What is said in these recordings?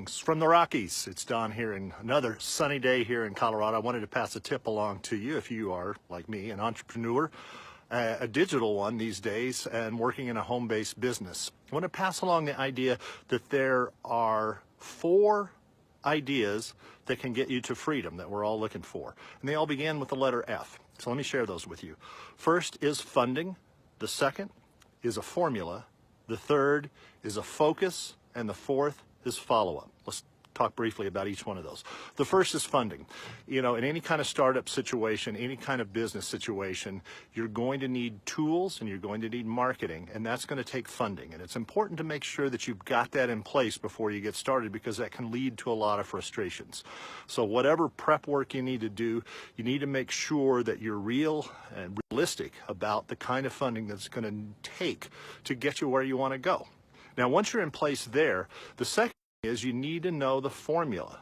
From the Rockies. It's Don here, and another sunny day here in Colorado. I wanted to pass a tip along to you if you are, like me, an entrepreneur, a digital one these days, and working in a home-based business. I want to pass along the idea that there are 4 ideas that can get you to freedom that we're all looking for. And they all begin with the letter F. So let me share those with you. First is funding. The second is a formula. The third is a focus. And the fourth is follow-up. Let's talk briefly about each one of those. The first is funding. You know, in any kind of startup situation, any kind of business situation, you're going to need tools and you're going to need marketing, and that's going to take funding. And it's important to make sure that you've got that in place before you get started, because that can lead to a lot of frustrations. So whatever prep work you need to do, you need to make sure that you're real and realistic about the kind of funding that's going to take to get you where you want to go. Now, once you're in place there, the second is you need to know the formula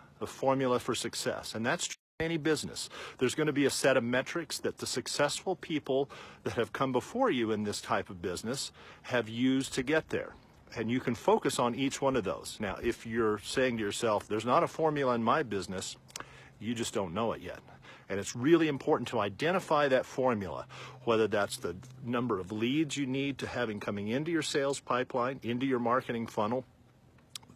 for success. And that's true in any business. There's going to be a set of metrics that the successful people that have come before you in this type of business have used to get there. And you can focus on each one of those. Now, if you're saying to yourself, there's not a formula in my business, you just don't know it yet. And it's really important to identify that formula, whether that's the number of leads you need to having coming into your sales pipeline, into your marketing funnel,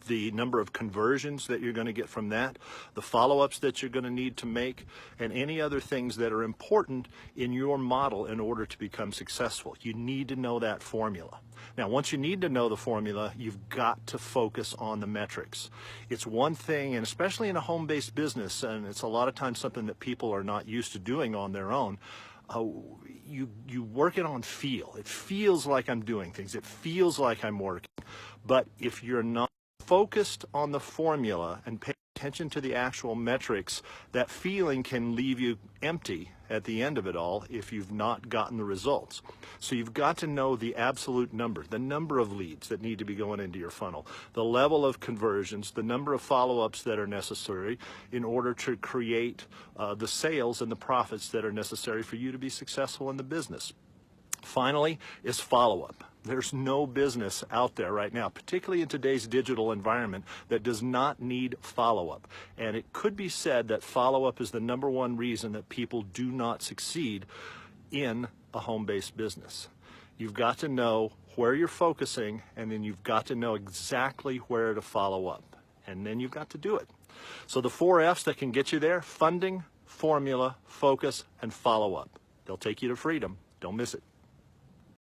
the number of conversions that you're going to get from that, the follow-ups that you're going to need to make, and any other things that are important in your model in order to become successful. You need to know that formula. Now, once you need to know the formula, you've got to focus on the metrics. It's one thing, and especially in a home-based business, and it's a lot of times something that people are not used to doing on their own, you work it on feel. It feels like I'm doing things. It feels like I'm working. But if you're not focused on the formula and pay attention to the actual metrics, that feeling can leave you empty at the end of it all if you've not gotten the results. So you've got to know the absolute number, the number of leads that need to be going into your funnel, the level of conversions, the number of follow-ups that are necessary in order to create the sales and the profits that are necessary for you to be successful in the business. Finally is follow-up. There's no business out there right now, particularly in today's digital environment, that does not need follow-up. And it could be said that follow-up is the #1 reason that people do not succeed in a home-based business. You've got to know where you're focusing, and then you've got to know exactly where to follow up. And then you've got to do it. So the 4 F's that can get you there: funding, formula, focus, and follow-up. They'll take you to freedom. Don't miss it.